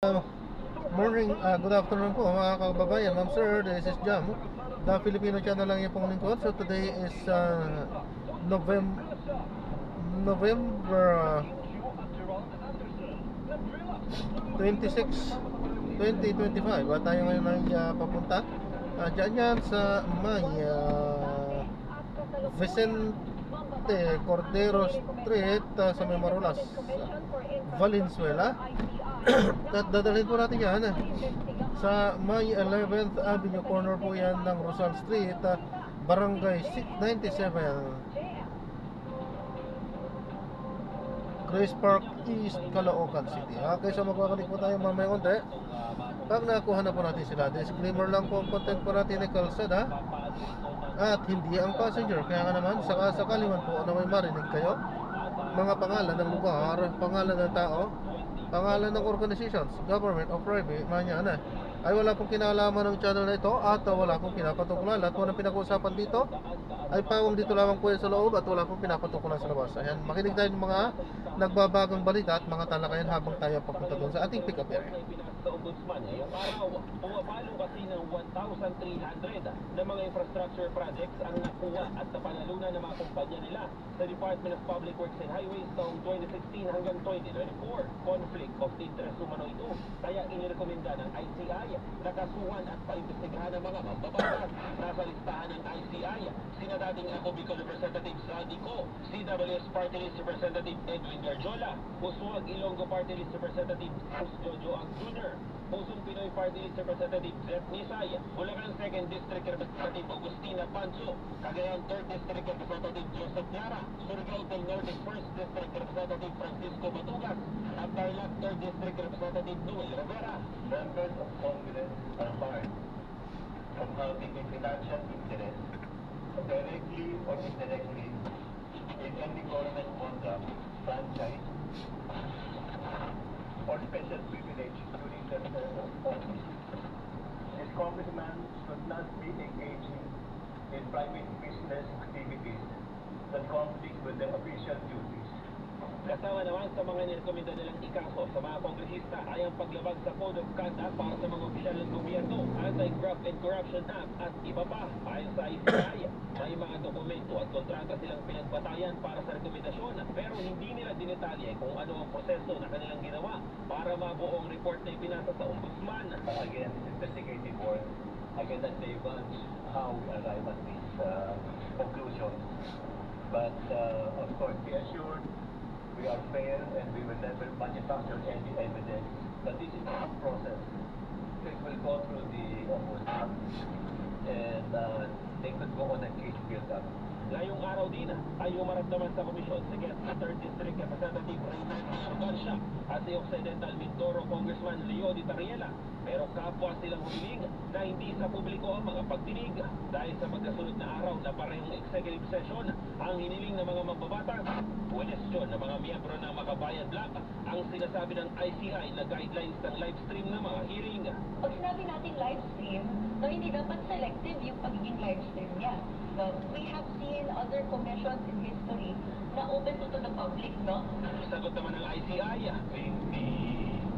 Morning, good afternoon po mga kababayan. Ma'am sir, this is Jam, the Filipino channel lang yung pong lingkod. So today is November 26, 2025. At tayo ngayon ay papunta dyan yan sa may Vicente Cordero Street sa may Marulas, Valenzuela. At dadalhin po natin yan sa may 11th Avenue corner po yan ng Rosal Street, Barangay 97, Grace Park East, Caloocan City. Okay, so magkakalit po tayo mamaya konti. Pag nakuha na po natin sila, disclaimer lang po ang content po natin ni Kalsada at hindi ang passenger. Kaya nga naman, sakali man po na may marinig kayo, mga pangalan ng lugar, pangalan ng tao, pangalan ng organizations, government o private, manya ay wala pong kinalaman ng channel na ito at wala pong pinapatukulan. Lahat po ng pinag-uusapan dito ay pawang dito lamang po yan sa loob at wala pong pinapatukulan sa labas. Ayan, makinig tayo ng mga nagbabagang balita at mga talakayan habang tayo papunta doon sa ating pick-up area. Sa Ombudsman ngayong araw, pumapalo kasi ng 1,300 na mga infrastructure projects ang nakuha at napanalunan ng mga kumpanya nila sa Department of Public Works and Highways taong 2016 hanggang 2024. Conflict of interest umano ito, kaya inirekomenda ng ICI na kasuhan at paimbestigahan ng mga mambabatas. Nasa listahan ng ICI sina dating ako Bicol Representative Saldi Co, CWS Party List Representative Edwin Garjola, Busuag Ilonggo Party List Representative Jojo Ang Jr., Pusong Pinoy Party List Representative Zeth Nisay, Bulacan 2nd District Representative Agustina Pancho, Cagayan 3rd District Representative Joseph Lara, Surigao del Norte 1st District Representative Francisco Matugas, at Tarlac 3rd District Representative Noel Rivera. Members of Congress are barred from having a financial interest, directly or indirectly, in any government contract, franchise, or special privilege during the term of office. This congressman should not be engaging in private business activities that conflict with their official duties. Kasama naman sa mga nirekomenda nilang ikaso sa mga kongresista ay ang paglabag sa Code of Conduct para sa mga opisyal ng gobyerno, Anti-Graft and Corruption Act at iba pa. Ayon sa ICI, may mga dokumento at kontrata silang pinagbatayan para sa rekomendasyon, pero hindi nila dinetalye kung ano ang proseso na kanilang ginawa para mabuo ang report na ipinasa sa Ombudsman. Again, investigative work, I cannot divulge how we arrive at this conclusion. But of course, be assured, we are fair and we will never manufacture any evidence that this is a process. It will go through the Ombudsman and they could go on a case build-up. Ngayong araw din ay umarap naman sa komisyon si 3rd District Representative Raymond Garcia at si Occidental Mindoro Congressman Leo Di Tariela. Pero kapwa silang humiling na hindi sa publiko ang mga pagdinig dahil sa magkasunod na araw na parehong executive session ang hiniling ng mga mambabatas. Question ng mga miyembro ng Makabayan Black ang sinasabi ng ICI na guidelines ng live stream ng mga hearing. Pag sinabi natin live stream, no, hindi dapat selective yung pagiging live stream niya. No, we have seen other commissions in history na open to the public, no? Sagot naman ng ICI.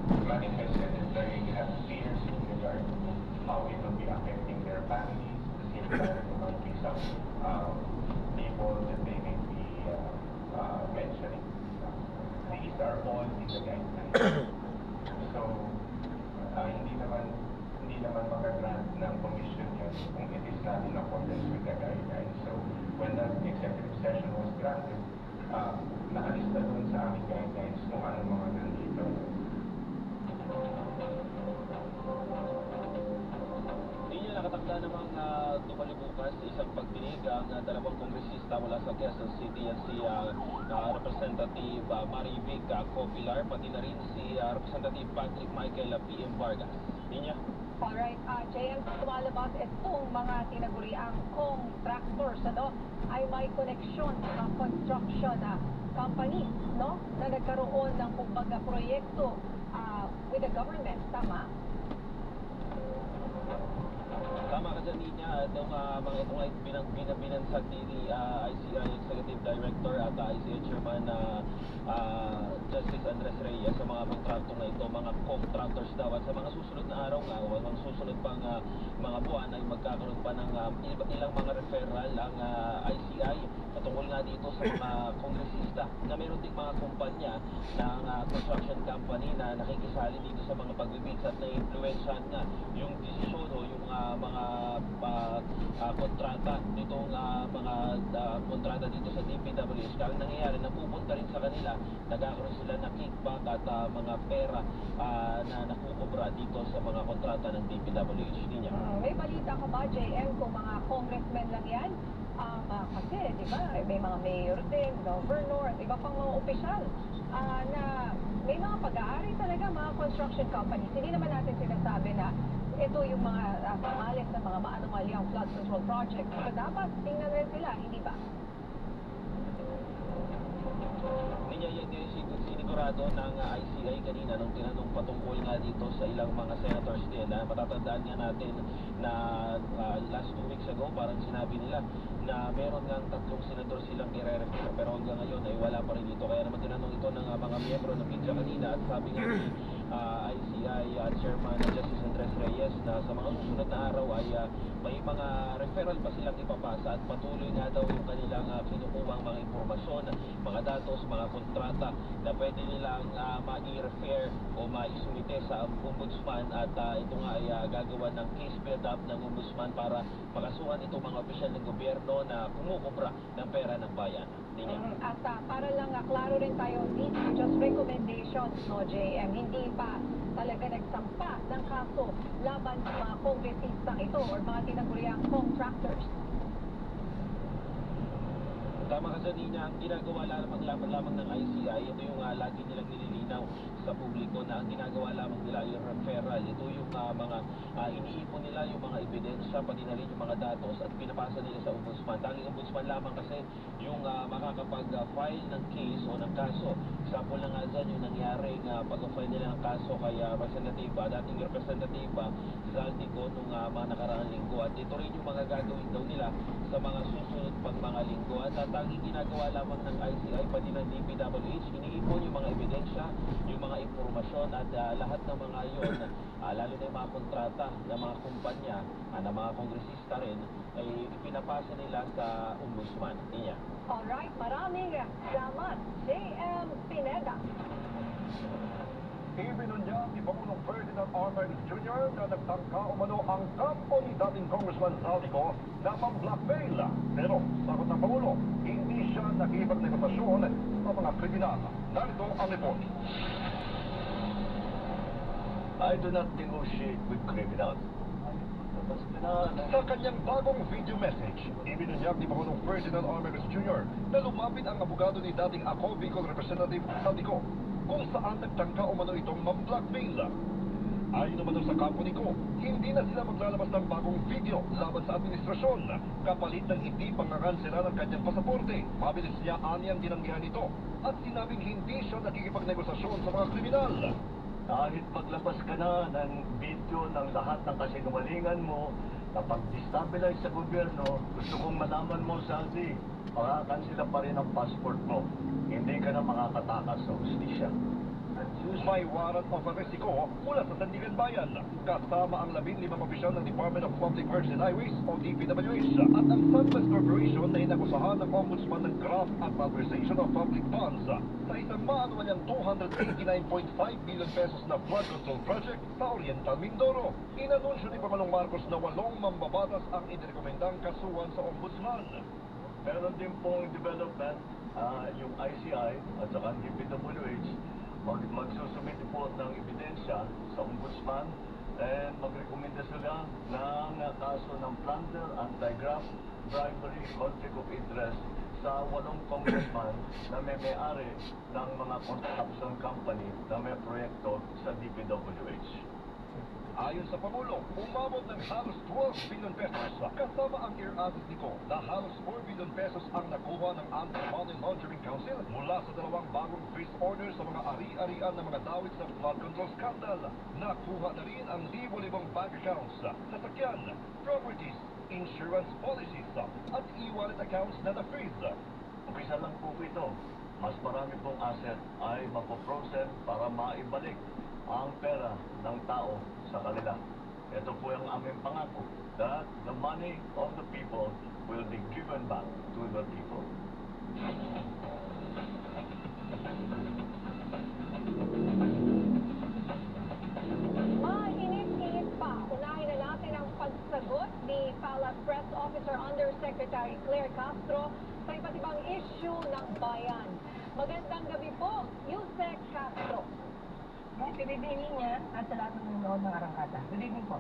The manifested and very have fears in regard to how it will be affecting their families, the same time there might be some people that they may be mentioning. These are all in the guidelines. So, hindi naman mag-grant ng commission yan kung it is not in accordance with the guidelines. So, when the executive session was granted, nakalista doon sa aming guidelines kung ano mga nandito. Hindi niya nakatakda namang tumali bukas sa isang pagdinig ang dalawang kongresista mula sa Quezon City at si Representative Marivic Copilar, pati na rin si Representative Patrick Michael PM Vargas. Hindi niya. Alright, JM, tumalabas itong mga tinaguriang contractors, ano, ay may koneksyon sa construction companies, no, na nagkaroon ng kumbaga proyekto with the government, tama? Tama ka dyan, Ninya. Itong mga itong ay binansag ni ICI Executive Director at ICI Chairman Justice Andres Reyes sa mga kontrakto na ito, mga contractors daw. At sa mga susunod na araw nga, o mga susunod pang mga buwan ay magkakaroon pa ng ilang mga referral ang ICI patungkol nga dito sa mga kongresista na meron ding mga kumpanya ng construction company na nakikisali dito sa mga pagbibids at na-influensyahan nga yung desisyon o yung mga kontrata nitong mga kontrata dito sa DPWH. Kaya ang nangyayari, napupunta rin sa kanila, nagkakaroon sila ng kickback at mga pera na nakukubra dito sa mga kontrata ng DPWH. Niya. May balita ka ba, JM, kung mga congressmen lang yan? Kasi, di ba, may mga mayor din, governor, at iba pang mga opisyal na may mga pag-aari talaga, mga construction companies. Hindi naman natin sinasabi na ito yung mga sumalik na mga maanomalyang flood control project. So, dapat tingnan rin sila, hindi ba? Niya yan din sinigurado ng ICI kanina nung tinanong patungkol nga dito sa ilang mga senators din. Matatandaan nga natin na last 2 weeks ago parang sinabi nila na meron nga 3 senador silang i-refer pero hanggang ngayon ay wala pa rin dito. Kaya naman tinanong ito ng mga miyembro ng media kanina at sabi nga ni ICI Chairman Justice Andres Reyes na sa mga susunod na araw ay may mga referral pa silang ipapasa at patuloy nga daw yung kanilang kinukuhang mga impormasyon, mga datos, mga kontrata na pwede nilang ma-i-refer o ma-isumite sa ombudsman at ito nga ay gagawa ng case build-up ng ombudsman para makasuhan itong mga opisyal ng gobyerno na kumukubra ng pera ng bayan. At para lang klaro rin tayo, these are just recommendations, no, JM. Hindi pa talaga nagsampa ng kaso laban sa mga kongresistang ito or mga tinaguriang contractors. Tama ka sa niya, ang ginagawa lamang ng ICI, ito yung lagi nilang nililinaw sa publiko na ang ginagawa lamang nila yung referral. Ito yung mga iniipon nila yung mga ebidensya, pati na rin yung mga datos at pinapasa nila sa ombudsman. Tanging ombudsman lamang kasi yung makakapag-file ng case o ng kaso. Example na nga dyan yung nangyaring pag-file nila ng kaso kay dating representative Zaldico nung mga nakaraang linggo. At ito rin yung mga gagawin daw nila sa mga susunod pang mga linggo. At tanging ginagawa lamang ng ICI pati ng DPWH, iniipon yung mga ebidensya, yung mga impormasyon at lahat ng mga yon, lalo na yung mga kontrata ng mga kumpanya, ng mga kongresista rin, ay ipinapasa nila sa ombudsman. Niya. Alright, maraming salamat, JM Pineda. Ibinunyag ni Pangulong Ferdinand R. Marcos Jr. na nagtangka umano ang kampo ni dating Congressman Zaldico na pang-blackmail. Pero, sagot ng Pangulo, hindi siya nakikipagnegosasyon sa mga kriminal. Narito ang report. I do not negotiate with criminals. Sa kanyang bagong video message, ibinunyag ni Pangulong Ferdinand R. Marcos Jr. na lumapit ang abogado ni dating Ako Bicol Representative Zaldico kung saan nagtangka umano itong mam-blackmail. Ayon naman sa company ko, hindi na sila maglalabas ng bagong video laban sa administrasyon kapalit ng hindi pangakansela ng kanyang pasaporte. Mabilis niya aniyang tinanggihan ito at sinabing hindi siya nakikipagnegosasyon sa mga kriminal. Kahit maglabas ka na ng video ng lahat ng kasinungalingan mo na pag-destabilize sa gobyerno, gusto kong malaman mo, Saldi, makakansela pa rin ang passport mo. Hindi ka na makakatakas sa hustisya. May warrant of arrest ko mula sa Sandigan Bayan, kasama ang 15 opisyal ng Department of Public Works and Highways o DPWH at ang Sunwest Corporation na inakusahan ng Ombudsman ng graft at malversation of public funds sa isang maanumalyang 289.5 billion pesos na flood control project sa Oriental Mindoro. Inanunsyo ni Pangulong Marcos na 8 mambabatas ang inirekomendang kasuhan sa Ombudsman. Meron din pong development, yung ICI at saka ang DPWH, magsusumit po ng ebidensya sa ombudsman and magrekomenda sila ng kaso ng plunder, anti-graft, bribery, conflict of interest sa 8 congressman na may-ari ng mga construction company na may proyekto sa DPWH. Ayon sa Pangulo, umabot ng halos 12 billion pesos kasama ang air assets nito na halos 4 billion pesos ang nakuha ng Anti-Money Laundering Council mula sa 2 bagong freeze orders sa mga ari-arian ng mga dawit sa flood control scandal. Nakuha na rin ang libo-libong bank accounts, sasakyan, properties, insurance policies at e-wallet accounts na na-freeze. Umpisa lang po ito. mas marami pong asset ay mapoprocess para maibalik ang pera ng tao sa kanila. Ito po yung aming pangako, that the money of the people will be given back to the people. Mainit-init pa. Unahin na natin ang pagsagot ni Palace Press Officer Undersecretary Claire Castro sa iba't ibang issue ng bayan. Magandang gabi po, Yusek Castro. Good evening niya at sa lahat ng nanonood ng Arangkada. Good evening po.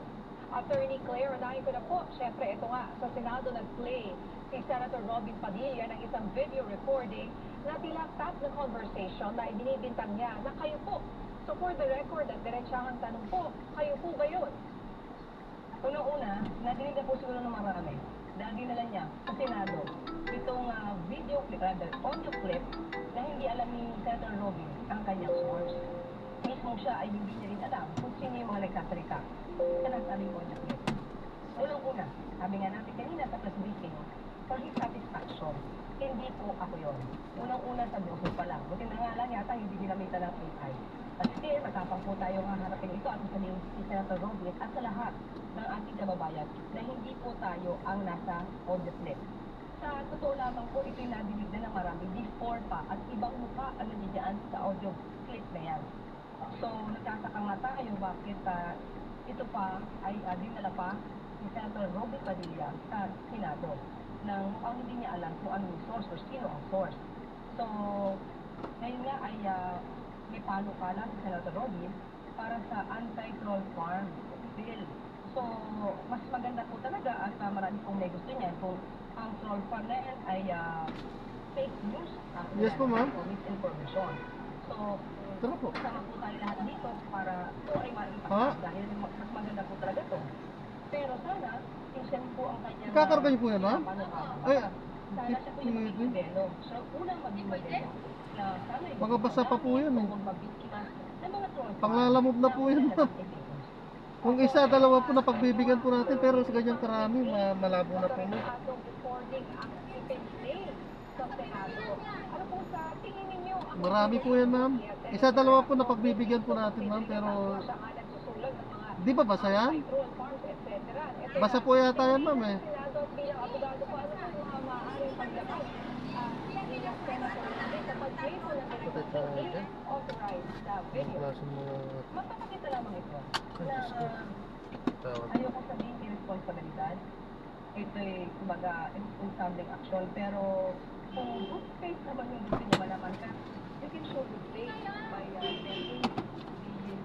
Attorney Claire, unahin ko na po. Siyempre, ito nga, sa Senado nag-play si Senator Robin Padilla ng isang video recording na tila tap na conversation na ibinibintang niya na kayo po. So for the record at diretsahang tanong po, kayo po ba yun? Unang-una, nadinig na po siguro ng marami dahil dinala niya sa Senado itong video clip, rather audio clip na hindi alam ni Senator Robin ang kanyang source. Mismo siya ay hindi niya rin alam kung sino yung mga nagsasalita sa nasabing audio clip. Unang-una, sabi nga natin kanina sa press briefing, for his satisfaction, hindi po ako yun. Unang-una sa boses pa lang. Buti na nga lang yata hindi ginamitan ng AI. At still, matapang po tayo haharapin ito at sabihin si Senator Robin at sa lahat ng ating kababayan na hindi po tayo ang nasa audio clip. Sa totoo lamang po, ito'y nadinig na ng marami before pa at ibang mukha ang nandiyan sa audio clip na yan. So, nagtataka nga tayo bakit ito pa ay dinala pa ni Senator Robin Padilla sa Senado nang mukhang hindi niya alam kung ano yung source or sino ang source. So, ngayon nga ay may panukala si Senator Robin para sa anti-troll farm bill. So, mas maganda po talaga at marami pong may gusto niyan kung ang troll farm na yan ay fake news. Yes po, ma'am. O misinformation. So, Tara po. kasama po tayo lahat dito para ito ay maipagkas Ha? dahil mas maganda po talaga to. Pero sana, minsan po ang kanyang... Ikakarga niyo po yan, ma'am? Ay, Sana siya po yung maging modelo. So, unang maging modelo na sana yung... Mga basa pa po yan, eh. Huwag magbiktima ng mga troll. Panglalamove na po yan, ma'am. Kung isa, dalawa po na pagbibigyan po natin, pero sa ganyang karami, malabo na po. Ma'am. Atong recording ang play sa Senado. Ano po sa tingin ninyo? ang Marami po yan, ma'am. Isa, dalawa po na pagbibigyan po natin, ma'am, pero... Siya nga nagsusulag ng mga Di ba basa yan? troll farms, etc. Ito Basa po yata yan, ma'am, eh. Senado bilang abogado po, ano po mga maaaring paglabas bilang senator natin sa pag-play po ng authorized Ang video. klase mo... Magpapakita lamang ito na Tawag. ayoko sabihin irresponsibilidad. Ito'y, kumbaga, ensemble action. Pero kung good faith naman yung gusto niyo malaman ka, you can show good faith by sending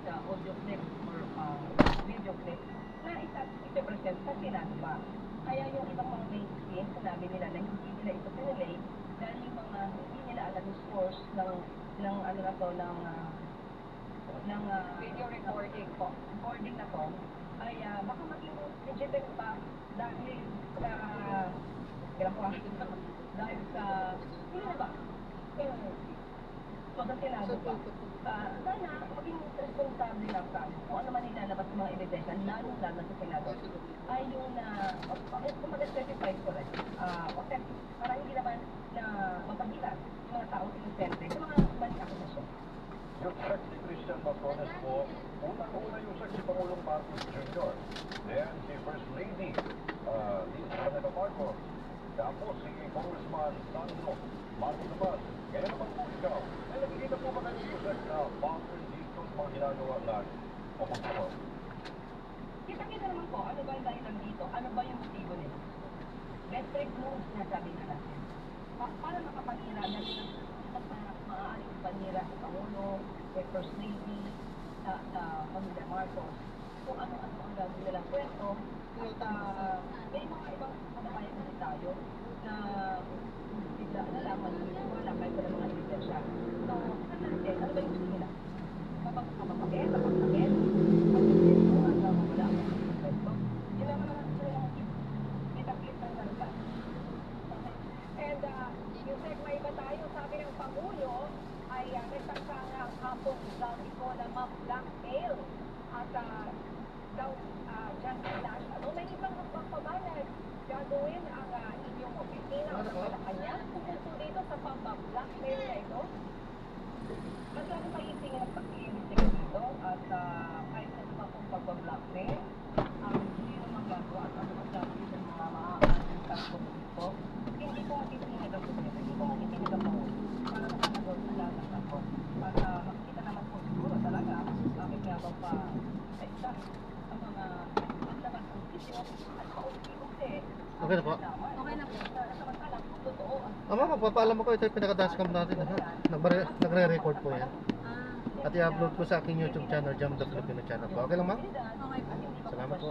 the audio clip or video clip na ito-present sa Senado pa. Kaya yung ibang mga mainstream, sinabi nila na hindi nila ito pinalay dahil yung mga hindi nila alam yung source ng ano na to, ng Video recording po. recording na to ay baka maging legitimate pa dahil sa dahil sa sino ba? So, sa Senado pa. Sana maging responsable lang sa kung ano man ilalabas sa mga ebidensya, lalo-lalo sa Senado, ay yung kung mag-specify ko rin, para hindi naman na mapagilan yung mga taong inosente sa mga balik akusasyon. Yung sex ni Christian Patrones po, unang-una yung sex si Pangulong Marcos Jr. Then si First Lady, Lisa Canela Marcos. Tapos si Congressman Sandro Marcos naman. Kaya naman po ikaw, ay nakikita po ba kayo yung sex na buffer dito sa mga ginagawa lang? O po. Kita-kita naman po, ano ba yung dahilan dito? Ano ba yung motibo nila? Best friend moves na sabi na natin. Para makapanira, dahil ang maaaring panira sa Pangulo, kay First Lady, sa Pamilya Marcos, kung ano-ano ang gagawin nilang kwento, at may mga ibang kababayan kasi tayo na bigla nalaman nila wala kahit wala mga ebidensya. So, natin, ano ba yung gusto nila? Mapapakit, pag-ibig mo, wala ang kwento. Yun naman naman sila yung motibo. Kita-clip ng darupan. And Yusek, may iba tayo. Sabi ng Pangulo ay nagtangka nga ang hapong Zaldico na ma-blackmail at daw dyan sa Flash. Ano, may ibang hakbang pa ba na gagawin ang inyong opisina o sa Malacanang tungkol po dito sa pang-blackmail na ito? pa-stop ang mga paglabas ng video at paunti-unti Okay na po. okay na po. Samantalang kung totoo ang Ma'am, papaalam ko ito yung pinaka-dance cam natin. Ha? Nagre-record po yan. At i-upload ko sa aking YouTube channel, Jam the Filipino channel po. Okay lang, ma'am? Salamat po.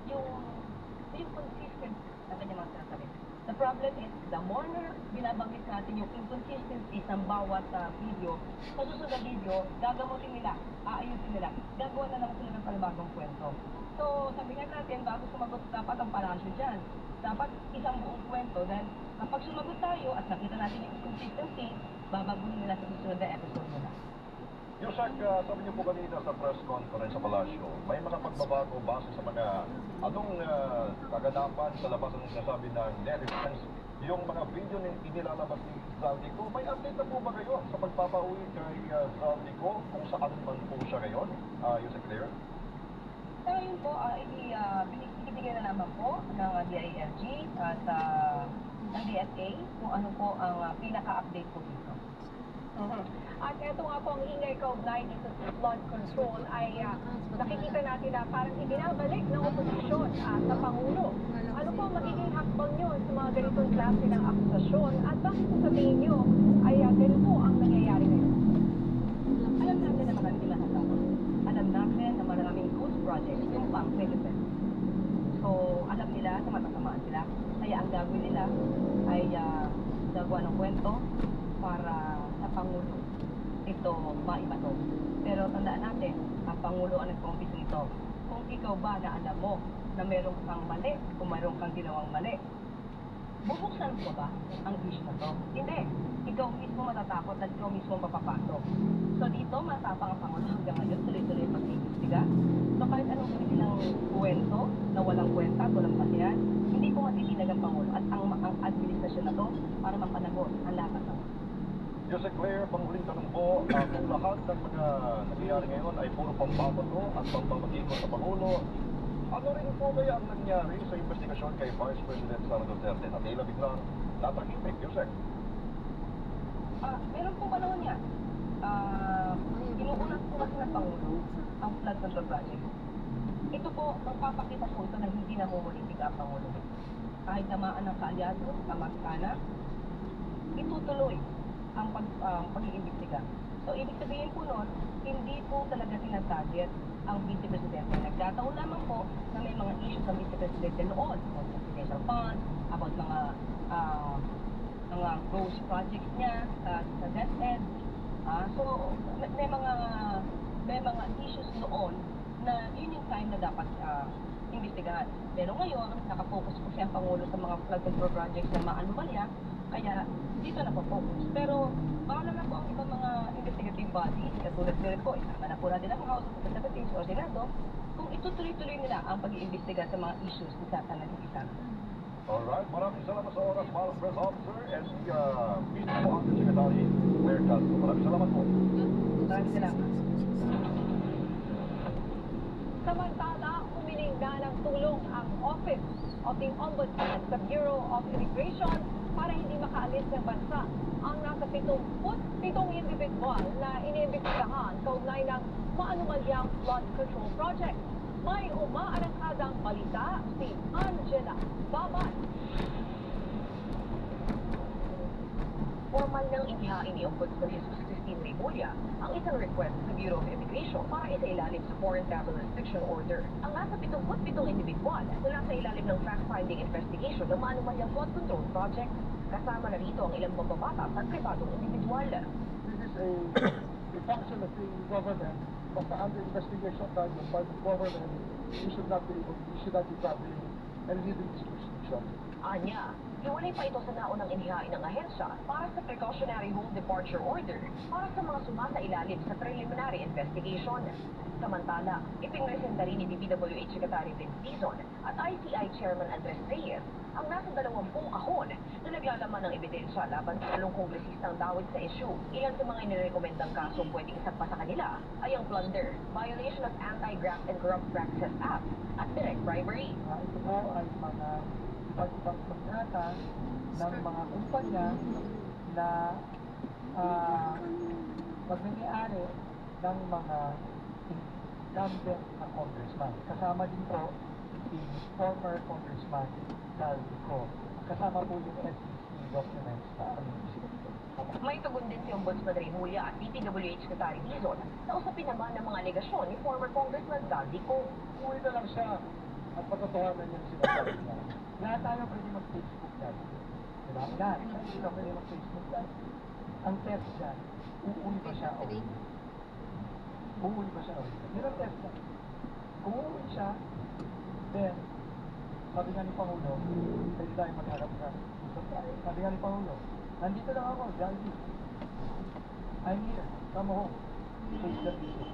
Yung consistent na kanyang mga sinasabi. The problem is, the more na binabanggit natin yung inconsistencies ng bawat video, sa susunod na video, gagamutin nila, aayusin nila, gagawa na naman sila ng panibagong kwento. So, sabi nga natin, bago sumagot, dapat ang palasyo dyan. Dapat isang buong kwento, dahil kapag sumagot tayo at nakita natin yung inconsistency, babaguhin nila sa susunod na episode nila. Yusek, sabi niyo po kanina sa press conference sa Palasyo, may mga pagbabago base sa mga anong kaganapan sa labas ng sinasabi ng netizens, yung mga video na inilalabas ni Zaldico. May update na po ba kayo sa pagpapauwi kay Zaldico kung saan man po siya ngayon? Yusek Claire? Pero yun po, binibigyan na naman po ng DILG at ng DSA kung ano po ang pinaka-update po dito. At ito nga po ang ingay kaugnay dito sa flood control ay nakikita natin na parang ibinabalik ng oposisyon sa Pangulo. Ano po magiging hakbang nyo sa mga ganitong klase ng akusasyon at bakit po sa tingin nyo ay ganito ang nangyayari ngayon? Alam natin na marami lahat ako. Alam natin na maraming ghost projects yung pang Philippines. So, alam nila na matasamaan sila. Kaya ang gagawin nila ay gagawa ng kwento para sa Pangulo ito maibato. Pero tandaan natin, ang Pangulo ang nag-convince nito. Kung ikaw ba na alam mo na meron kang mali, kung meron kang ginawang mali, bubuksan mo ba ang issue na to? Hindi. Ikaw mismo matatakot at ikaw mismo mapapasok. So dito, matapang ang Pangulo hanggang ngayon, tuloy-tuloy ang pag-iimbestiga. So kahit anong gawin nilang kwento, na walang kwenta, walang pasiyan, hindi po matitinag ang Pangulo at ang administrasyon na to para mapanagot ang lakas ng Yusek Claire, panghuling tanong po, kung lahat ng mga nangyayari ngayon ay puro pambabato at pambabagiko sa Pangulo, ano rin po kaya ang nangyari sa investigasyon kay Vice President Sara Duterte na tila biglang tatahimik, Yusek? Meron po panahon yan. Inuulat po kasi ng Pangulo ang flood control project. Ito po, magpapakita po ito na hindi namumulitig ang Pangulo. Kahit tamaan ng kaalyado, kamag-anak, itutuloy ang pag-iimbestiga. So, ibig sabihin po nun, hindi po talaga sinatarget ang Vice Presidente. Nagkataon lamang po na may mga issues sa Vice Presidente noon, about presidential funds, about mga ghost projects niya sa DepEd. So, may mga issues noon na yun yung time na dapat imbestigahan. Pero ngayon, nakafocus po siya ang Pangulo sa mga flood control projects na maanumalya, kaya dito na po-focus. Pero bahala na po ang ibang mga investigative bodies, katulad nila po, isama na po natin ang House of Representatives o Senado, kung itutuloy-tuloy nila ang pag-iimbestiga sa mga issues ni Tata Nagigisa. Alright, maraming salamat sa oras, Vice Press Officer and mismo Undersecretary Claire Castro. Maraming salamat po. Maraming salamat. Samantala, humiling na ng tulong ang Office of the Ombudsman sa Bureau of Immigration para hindi makaalis ng bansa ang nasa 77 individual na iniimbestigahan kaugnay ng maanumalyang flood control project. May umaarangkadang balita si Angela Babat. Formal nang inihain ni Ombudsman Jesus Christine Remulla ang isang request sa Bureau of Immigration para isailalim sa Foreign Travel Restriction Order. Ang nasa 77 individual mula sa ilalim ng fact-finding investigation ng maanumalyang flood control project. Kasama na rito ang ilang mambabatas at pribadong individual. This is a function of the government. Basta under investigation tayo by the government, you should not be traveling and leaving this jurisdiction. Anya, iwalay pa ito sa naunang inihain ng ahensya para sa Precautionary Home Departure Order para sa mga sumasa ilalim sa preliminary investigation. Samantala, ipinresenta rin ni DPWH Secretary Vince Dizon at ICI Chairman Andres Reyes ang nasa 20 kahon na naglalaman ng ebidensya laban sa talong kongresistang dawit sa issue. Ilan sa mga inirekomendang kasong pwedeng isagpa sa kanila ay ang plunder, violation of Anti-Graft and Corrupt Practices Act at direct bribery. Ito po ay mga iba't-ibang kontrata ng mga kumpanya na pagmamay-ari ng mga incumbent na congressman. Kasama din po si former congressman Saldico. Kasama po yung SEC documents na May tugon din si Ombudsman Remulla at DPWH Secretary Dizon na usapin naman ng mga alegasyon ni former Congressman Zaldico. umuwi na lang siya at pagkatohanan niya yung sinasabi niya. Lahat tayo pwede mag-Facebook live. Diba? Lahat. Hindi ka pwede mag-Facebook live. Ang test dyan, uuwi ba siya o hindi? Uuwi ba siya o hindi? Yun ang test niya. Kung uuwi siya, then, sabi nga ni Pangulo, pwede tayo magharap na. Sabi nga ni Pangulo, nandito lang ako, Jaldi. I'm here. Come home. Face the issue.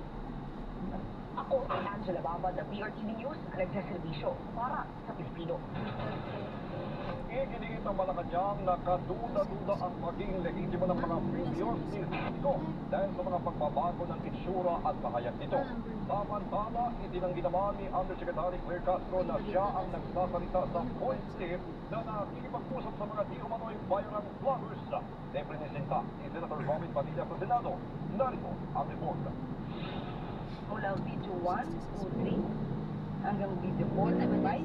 Ako si Angela Baba, the BRTV News, nagsaservisyo para sa Pilipino. Iginigit ng Malacanang na kaduda-duda ang maging legitimo ng mga videos ni Zaldico dahil sa mga pagbabago ng itsura at pahayag nito. Samantala, itinanggi naman ni Undersecretary Claire Castro na siya ang nagsasalita sa voice tip na nakikipag-usap sa mga di umano'y viral vloggers. Representa ni Senator Robin Padilla sa Senado. Narito ang report. Mula video 1 to 3 hanggang video 4 at 5,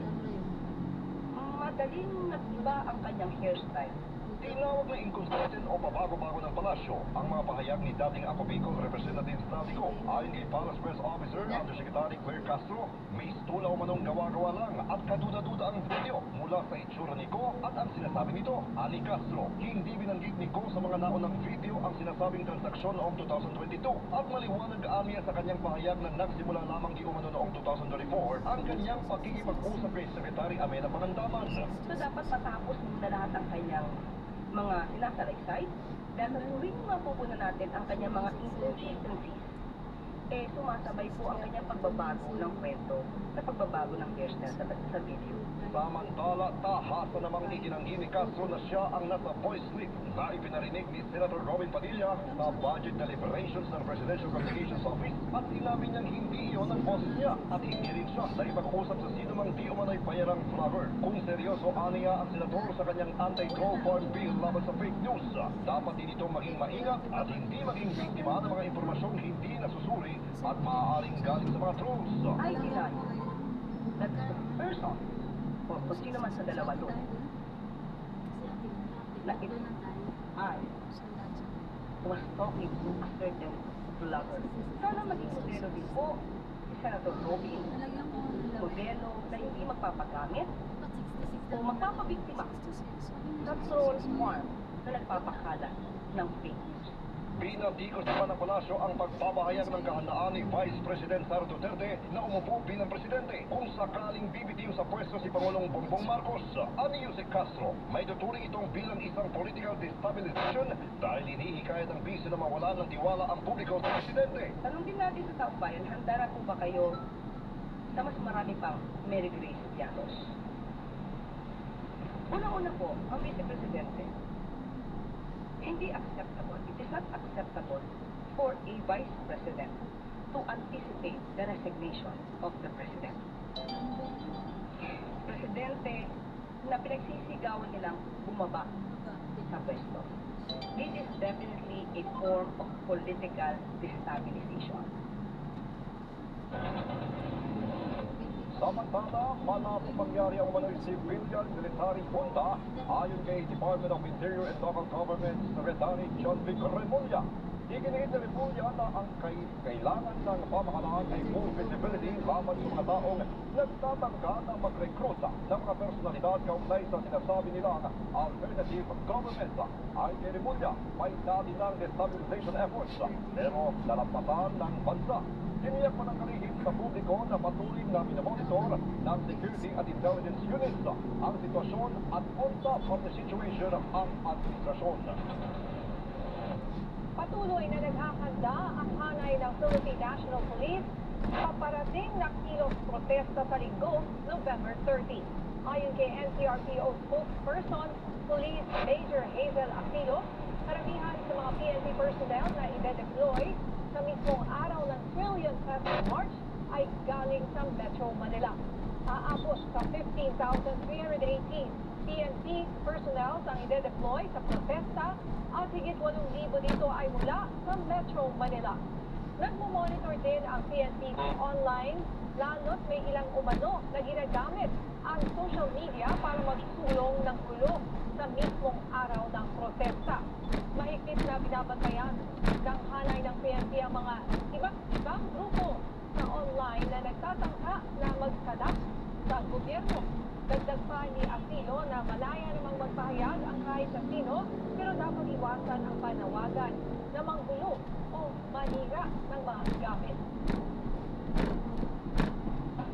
madaling nag-iba ang kanyang hairstyle. Tinawag na inconsistent o pabago-bago ng palasyo ang mga pahayag ni dating Ako Bicol Representative Zaldico. Ayon kay Palace Press Officer Undersecretary Claire Castro, may tulaw manong gawa-gawa lang at kaduda-duda ang video mula sa itsura ni Ko at ang sinasabi nito. Ani Castro, hindi binanggit ni Ko sa mga naunang video ang sinasabing transaksyon noong 2022 at maliwanag aniya sa kanyang pahayag na nagsimula lamang di umano noong 2024 ang kanyang pakikipag-usap kay Secretary Amena Pangandaman. So dapat matapos muna lahat ang kanyang mga sinasalaysay dahil sa tuwing mapupunan natin ang kanyang mga inconsistencies, sumasabay po ang kanyang pagbabago ng kwento sa pagbabago ng hairstyle sa video. Samantala, tahasa namang itinanggi ni Castro na siya ang nasa voice clip na ipinarinig ni Senator Robin Padilla sa budget deliberations ng Presidential Communications Office at sinabi niyang hindi iyon ang boses niya at hindi rin siya na ipag-usap sa sino mang di umano'y payarang vlogger. Kung seryoso aniya ang senador sa kanyang anti-troll farm bill laban sa fake news, dapat din itong maging maingat at hindi maging biktima ng mga impormasyong hindi nasusuri at maaaring galing sa mga trolls. I deny that the person o kung sino man sa dalawa doon na I was talking to a certain vlogger. Sana maging modelo din po si Senator Robin. Modelo na hindi magpapagamit o magpapabiktima sa troll farm na nagpapakalat ng fake news. Pinatikos naman ng palasyo ang pagpapahayag ng kahandaan ni Vice President Sara Duterte na umupo bilang presidente kung sakaling bibitiw sa pwesto si Pangulong Bongbong Marcos. Aniyo si Castro, may tuturing itong bilang isang political destabilization dahil hinihikayat ang biso na mawalan ng tiwala ang publiko sa presidente. Tanong din natin sa taong bayan, handa na po ba kayo sa mas marami pang Mary Grace Llanos? Una-una po, ang Vice Presidente, hindi acceptable. It is not acceptable for a Vice President to anticipate the resignation of the President. Presidente na pinagsisigawan nilang bumaba sa pwesto. This is definitely a form of political destabilization. Samantala, malapit mangyari ang umano'y civilian military junta ayon kay Department of Interior and Local Government Secretary John Vic Remulla. Iginit ni Remulla na ang kailangan ng pamahalaan ay full visibility laban sa mga taong nagtatangka na magrekruta ng mga personalidad kaugnay sa sinasabi nilang alternative government. Ayon kay Remulla, may dati ng destabilization efforts pero nalampasan ng bansa. Tiniyak pa ng kalihim sa publiko na patuloy na minamonitor ng security at intelligence units ang sitwasyon at on top of the situation ang administrasyon. Patuloy na naghahanda ang hanay ng Philippine National Police sa parating na kilos protesta sa linggo, November 30. Ayon kay NCRPO spokesperson, Police Major Hazel Aquino, karamihan sa mga PNP personnel na i-deploy sa mismong araw ng Trillion Peso March ay galing sa Metro Manila. Aabot sa 15,318 PNP personnel ang i-deploy sa protesta at higit 8,000 dito ay mula sa Metro Manila. Nagmo-monitor din ang PNP online, lalo't may ilang umano na ginagamit ang social media para magsulong ng gulo sa mismong araw ng protesta. Mahigpit na binabantayan ng hanay ng PNP ang mga iba't ibang grupo sa online na nagtatangka na magsadap sa gobyerno. Dagdag pa ni Aquino na malaya namang magpahayag ang kahit sa sino, pero dapat iwasan ang panawagan na manggulo o manira ng mga gamit.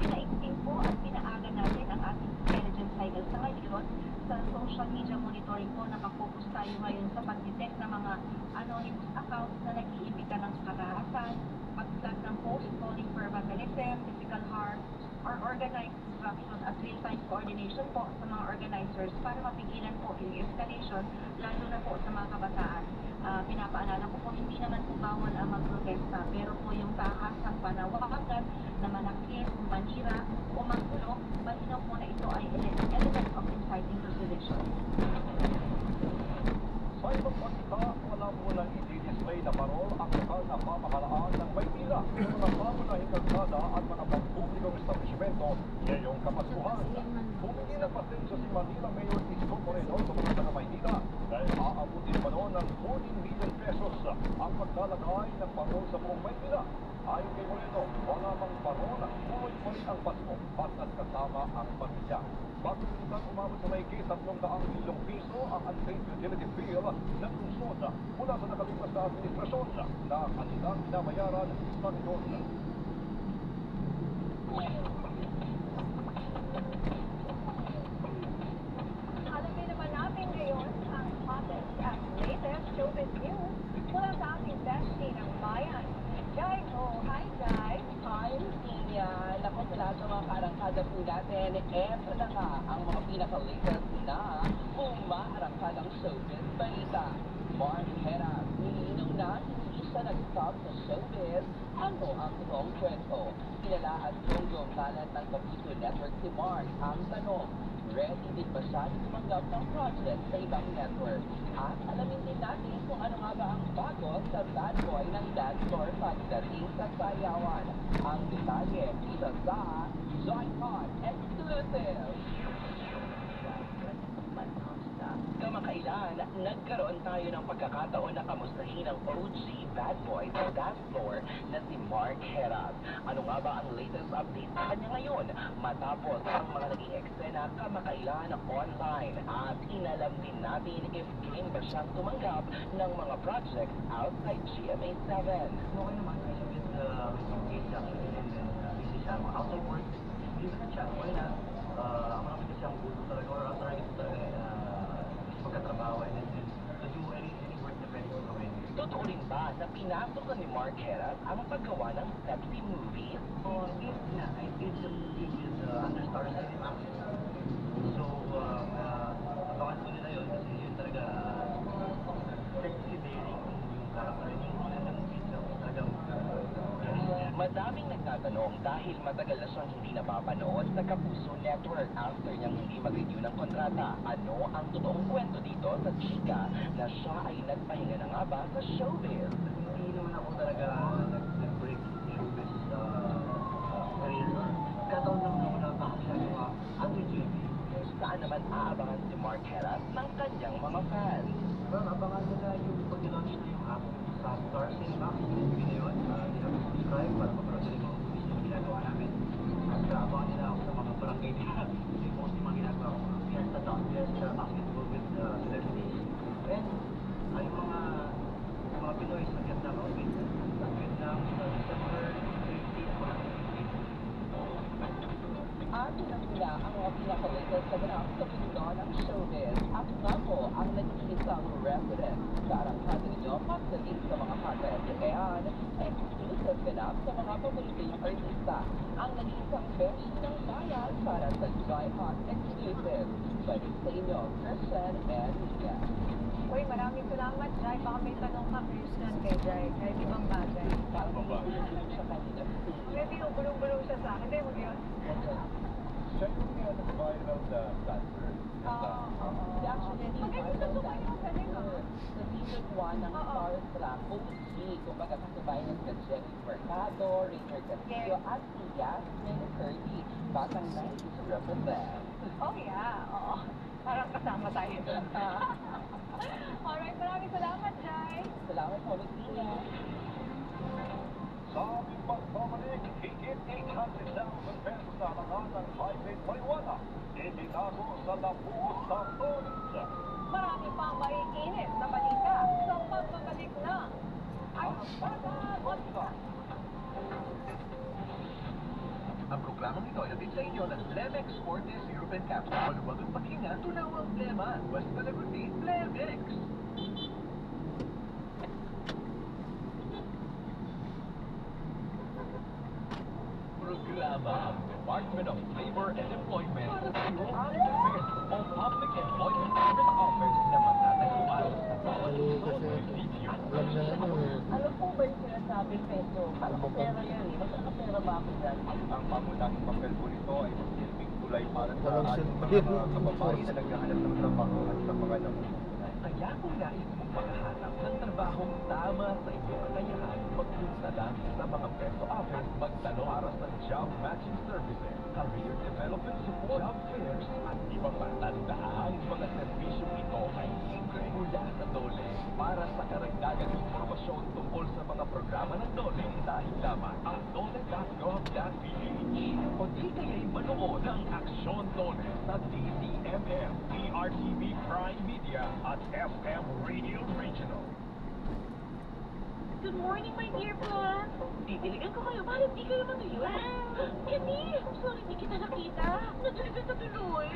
Pinaigting po at pinaaga natin ang ating intelligence cycle sa ngayon. Sa social media monitoring po, nakafocus tayo ngayon sa pag-detect ng mga anonymous accounts na nag-iimbita ng karahasan, pag-flag ng post calling for vandalism, physical harm, or organized destruction at real-time coordination po sa mga organizers para mapigilan po yung escalation, lalo na po sa mga kabataan. Pinapaalala ko po, hindi naman po bawal ang magprotesta, pero po yung tahasang panawagan na manakit, manira, o manggulo, malinaw po na ito ay element of inciting to sedition. Sa ibang bansa, wala mo lang i-display na parol ang lokal na pamahalaan ng Maynila. Yung mga pamunahing kalsada at mga pampublikong establishmento ngayong Kapaskuhan. Humingi ng pasensya si Manila Mayor Isko Moreno sa mga taga Maynila dahil aabutin pa noon ng 14 million pesos ang paglalagay ng parol sa buong Maynila. Ayon kay Moreno, wala mang parol, tuloy pa rin ang Pasko basta't kasama ang pamilya. Bago minsan umabot sa may 300 milyong piso ang unpaid utility bill ng lungsod mula sa nakalipas na administrasyon na kanilang binabayaran sa ngayon. Alamin naman natin ngayon ang hottest at latest showbiz news mula sa ating bestie ng bayan. Jai Ho, hi Jai! Hi, Lucinia! Naku, mula sa mga karangkada po natin, eto na nga ang mga pinaka-latest na umaarangkadang showbiz balita. Mark Heras, nilinaw na hindi siya nag-stop sa showbiz. Ano ang totoong kwento? Kilala at yung talent ng Kapito Network si Mark. Ang tanong, ready din ba siya na tumanggap ng project sa ibang network? At alamin din natin kung ano nga ba ang bago sa bad boy ng dance floor pagdating sa sayawan. Ang detalye dito sa Joycon Exclusive! Kamakailan, nagkaroon tayo ng pagkakataon na kamustahin ang OG bad boy sa dance floor na si Mark Heras. Ano nga ba ang latest update sa kanya ngayon? Matapos ang mga naging eksena kamakailan online at inalam din natin if game ba siyang tumanggap ng mga projects outside GMA7. Okay naman, I know with some case actually, and then busy siya mga outside work, hindi ba siya, wala na, marami kasi ang gusto talaga, or target talaga, magkatrabaho, and then to do any work na pwede kong gawin. Totoo rin ba na pinasok ni Mark Heras ang paggawa ng sexy movies? So, I did some movies with under Star Cinema. So, abangan ko nila yun kasi yun talaga sexy daring yung character yung movies talagang Madaming nagtatanong dahil matagal na siyang hindi napapanood sa Kapuso Network after niyang hindi mag-renew ng kontrata. Ano ang totoong kwento dito sa chika na siya ay nagpahinga na nga ba sa showbiz? Hindi naman ako talaga nag-break showbiz career. Kataon lang ako na makakasagawa under JB. Saan naman aabangan si Mark Heras ng kanyang mga fans? Well, abangan nila yung pag-launch na yung app sa Star Cinema. Hindi na yun. Hindi na subscribe para mapanood nila yung mga movies na ginagawa namin. At abangan nila ako sa mga barangay nila. Kasi mostly mga ginagawa ko. Fiesta Town, Fiesta, basketball with celebrities. And ay mga Pinoy sa Vietnam. Sa Vietnam, sa December 15 ako lang. At yun nila ang mga pinaka-latest sa ganap sa mundo ng showbiz. At nga po ang nag-iisang resident sa arangkada ninyo pagdating sa mga contest. Kaya exclusive ganap sa mga paborito yung artista. Ang nag-iisang beshi ng bayan para sa Joycon Exclusive. Balik sa inyo, Christian and Mia. Uy, maraming salamat, Jai. Baka may tanong ka, Christian, kay Jai. Kahit ibang bagay. Siya kanina. Maybe bulong-bulong siya sa akin. Hindi mo yun? Siya yung nag-viral na dancer. Actually, hindi Magaling sa sumayaw, galing ah. Sa season 1 ng Starstruck, Curly, kumbaga kasabay ng Jenny Mercado, Rainier Castillo, at si Yasmin Curly. Batang 90s represent. Oh yeah, oo. Parang kasama tayo doon. Alright, maraming salamat, Jai. Salamat po, Miss Ina. Sa aming pagbabalik, higit 800,000 pesos na halaga ng highway marijuana. Itinago sa Labuos ng Tones. Marami pang maiinit na balita sa pagbabalik ng Arpada Balita. Ang programang ito ay hatid sa inyo ng Blemex Forte Syrup and Capsule. Maluwag ang paghinga, tunaw ang plema. Basta lagutin, Blemex. Programa ang Department of Labor and Employment ang Office o Public Employment Service Office na matatagpuan sa bawat lungsod, munisipyo. Alam na ano eh. Ano po ba yung sinasabi peso? Kala ko pera yan eh. Mas nakapera ba ako dyan? Ang pamunahing papel po nito ay magsilbing tulay para sa Walang ating silbi. mga kababayan na naghahanap ng trabaho at sa mga namumuhunan. Kaya kung nais mong makahanap ng trabahong tama sa iyong kakayahan, magpunta lang sa mga peso office, magtanong para sa job matching services, career development support, job fairs, at ibang matandaan. Mga serbisyong ito ay libre mula sa DOLE. Para sa karagdagang impormasyon tungkol sa mga programa ng DOLE, dahil lamang ang dole.gov.ph. O di kaya'y manood ng Aksyon DOLE sa DCMM, PRTV Prime Media at FM Radio Regional. Good morning, my dear friend. Didiligan ko kayo. Bakit di kayo matuyuan? Hindi. Sorry, di kita nakita. Nadiligan sa tuloy.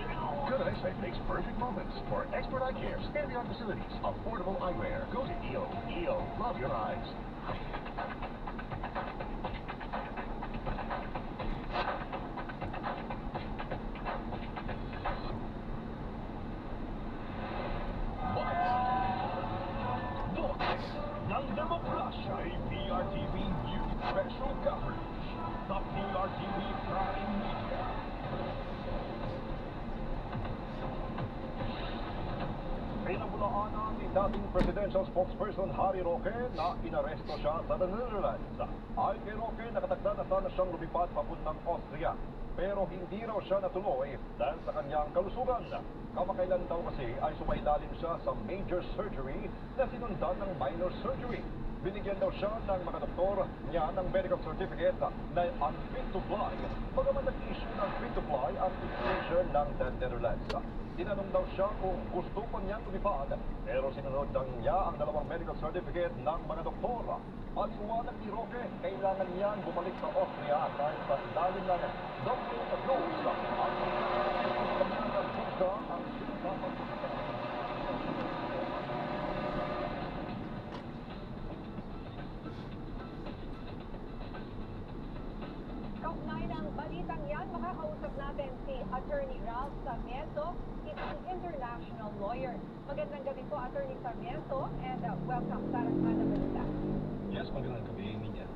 Good eyesight makes perfect moments for expert eye care, state-of-the-art facilities, affordable eyewear. Go to EO. EO, love your eyes. Ng Demokrasya ay PRTV News Special Coverage sa PRTV Prime Media. Pinabulaanan ni dating presidential spokesperson Harry Roque na inaresto siya sa Netherlands. Ayon kay Roque, nakatakda na sana siyang lumipad papuntang Austria. Pero hindi raw siya natuloy dahil sa kanyang kalusugan. Kamakailan daw kasi ay sumailalim siya sa major surgery na sinundan ng minor surgery. Binigyan daw siya ng mga doktor niya ng medical certificate na unfit to fly. Bagaman nag-issue ng fit to fly ang immigration ng the Netherlands. Tinanong daw siya kung gusto pa niyang lumipad, pero sinunod lang niya ang dalawang medical certificate ng mga doktor. Paliwanag ni Roque, kailangan niyang bumalik sa Austria dahil sa ilalim ng double rules. Kaugnay ng balitang yan, makakausap natin si Attorney Ralph Sarmiento, isang international lawyer. Magandang gabi po, Attorney Sarmiento, and welcome sa Arpada Balita. Yes, magandang gabi, Ninya.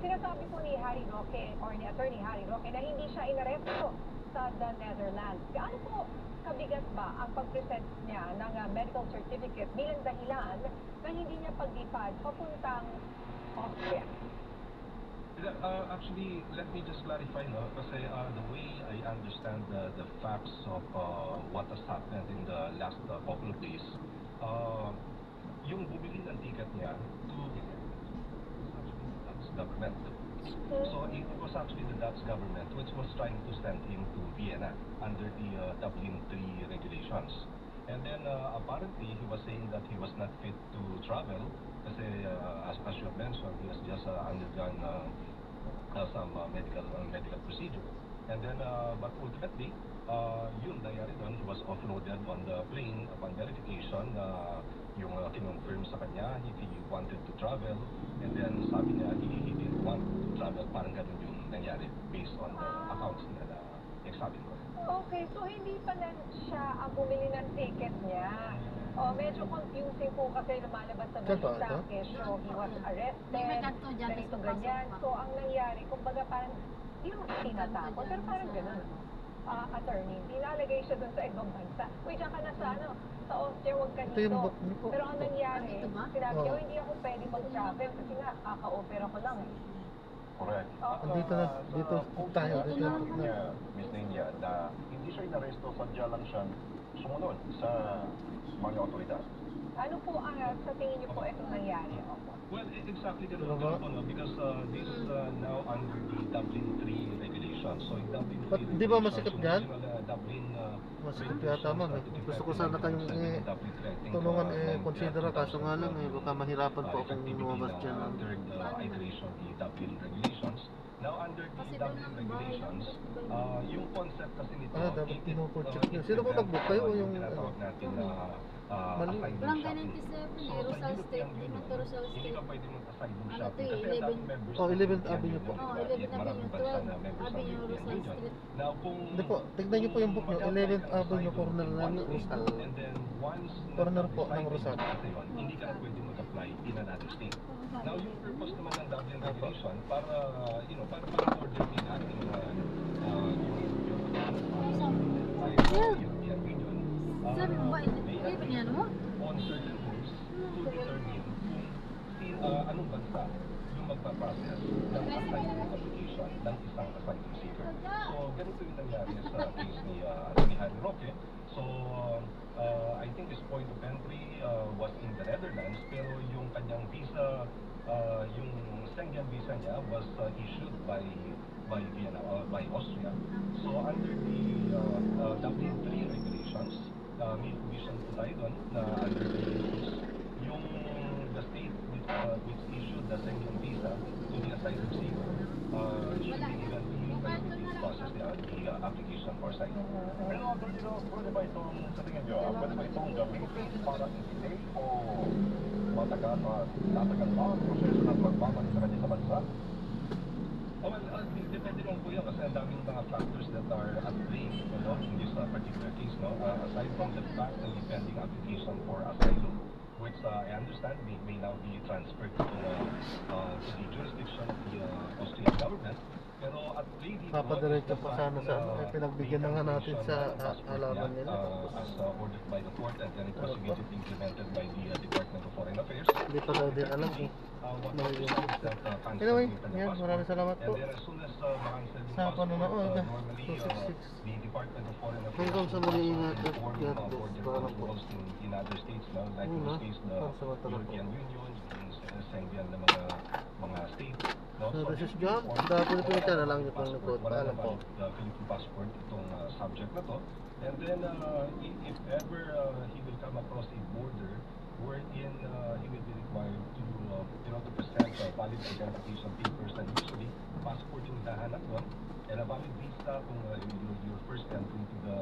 Sinasabi po ni Harry Roque, or ni Attorney Harry Roque, na hindi siya inaresto sa the Netherlands. Gaano po kabigat ba ang pag-present niya ng medical certificate bilang dahilan na hindi niya paglipad papuntang Austria? Actually, let me just clarify, no? Kasi the way I understand the facts of what has happened in the last couple of days, yung bumili ng ticket niya to Dutch government. So it was actually the Dutch government which was trying to send him to Vienna under the Dublin III regulations. And then apparently he was saying that he was not fit to travel kasi as you have mentioned, he has just undergone some medical procedure. And then but ultimately yun nangyari doon, he was offloaded on the plane upon verification yung kinonfirm sa kanya if he wanted to travel, and then sabi niya he didn't want to travel. Parang ganun yung nangyari based on the accounts na examine ko. Okay, so hindi pa lang siya ang bumili ng ticket niya. Medyo confusing po kasi lumalabas sa balita. Kesyo, he was arrested, ganito ganyan. So ang nangyari, kumbaga parang, yung tinatapon, pero parang ganun. attorney. Pinalagay siya dun sa ibang bansa. Uy, diyan ka na sa sa Austria, huwag ka Ito yung dito. book niyo po. Pero ang nangyari, Dito ba? sinabi niya, Oo. hindi ako pwede mag-travel kasi nga, kaka-opera ko lang eh. Correct. Dito na, dito tayo. Dito na. niya, Miss Nenia, na hindi siya inaresto, sadya lang siyang sumunod sa mga otoridad. Ano po ang sa tingin niyo po itong nangyari? Well, exactly Ano ganun ba? po, no? Because this is now under the Dublin 3 regulations. So, in Dublin 3 Ba't di ba masikip dyan? Dublin, Masikip yata man eh. Gusto ko sana kayong tulungan consider, kaso nga lang baka mahirapan po akong lumabas dyan. Under the iteration, the Dublin regulations. Now, under the Kasi Dublin doon ang regulations, yung concept kasi nito, Dapat it- pinupurchase nyo. Sino po nag-book kayo o yung tinatawag natin na Mali. asylum Barangay shopping. 97, So, eh, sa Rosal European State, Union, Dito Rosal hindi State. ka pwede mag-asylum Ano shopping. to eh, Kasi ang 11 daming members Oh, ng 11th European Avenue po. Union, Oh, di ba? 11th Maraming Avenue, bansa 12 na members ng Avenue, European Rosal Union. Street. Now, kung Hindi po, tignan niyo po yung book nyo. mag-apply 11th ka ng Avenue, asylum corner in ng one state, Rosal. and then once na Corner po ng decided Rosal. ka sa yun, hindi ka na pwede mag-apply in another state. Now, yung purpose naman ng Dublin regulation para, para ma-order din natin European Union. Sabi mo ba, hindi ba niya mo? On certain rules to determine kung anong bansa yung magpaprocess ng asylum application ng isang asylum seeker. So, ganito yung nangyari sa case ni Harry Roque. So, I think his point of entry was in the Netherlands, pero yung kanyang visa, yung Schengen visa niya was issued by Vienna, by Austria. So, under the Dublin 3 regulations, may provision po tayo doon na under the rules, yung the state which issued the Schengen visa to the asylum seeker should be given the process the application for asylum. Pero Atty. Rose, pwede ba itong, sa tingin nyo, pwede ba itong gamitin para i-delay o tatagal ba ang proseso ng pagbabalik sa kanya sa bansa? Oh, well, depende lang po yan kasi ang daming mga factors that are at play in this particular case. Aside from the fact that the pending application for asylum, which I understand may now be transferred to the jurisdiction of the Austrian government, pero at play dito Papadiretso pa sana sa pinagbigyan na nga natin sa alaman nila. as ordered by the court, and then it was immediately implemented by the Department of Foreign Affairs. Hindi pa daw din alam kung What may is that, cancel Anyway, the yan, passport. maraming salamat po. And then as soon as ma-cancel yung Sa passport, panonood, normally 266. the Department of Foreign Affairs Hanggang sa muli, ingat at inform God bless. border Para po. controls in other states, like in Una, this case the para sa mata na po. European Union, yung Schengen na mga states. So this is John, the Philippine Channel lang niyo pong nagkot. Paalam po. The Philippine passport itong subject na to. And then if ever he will come across a border wherein he will be required to present valid identification papers, and usually passport yung hinahanap doon, and a valid visa kung your first entry to the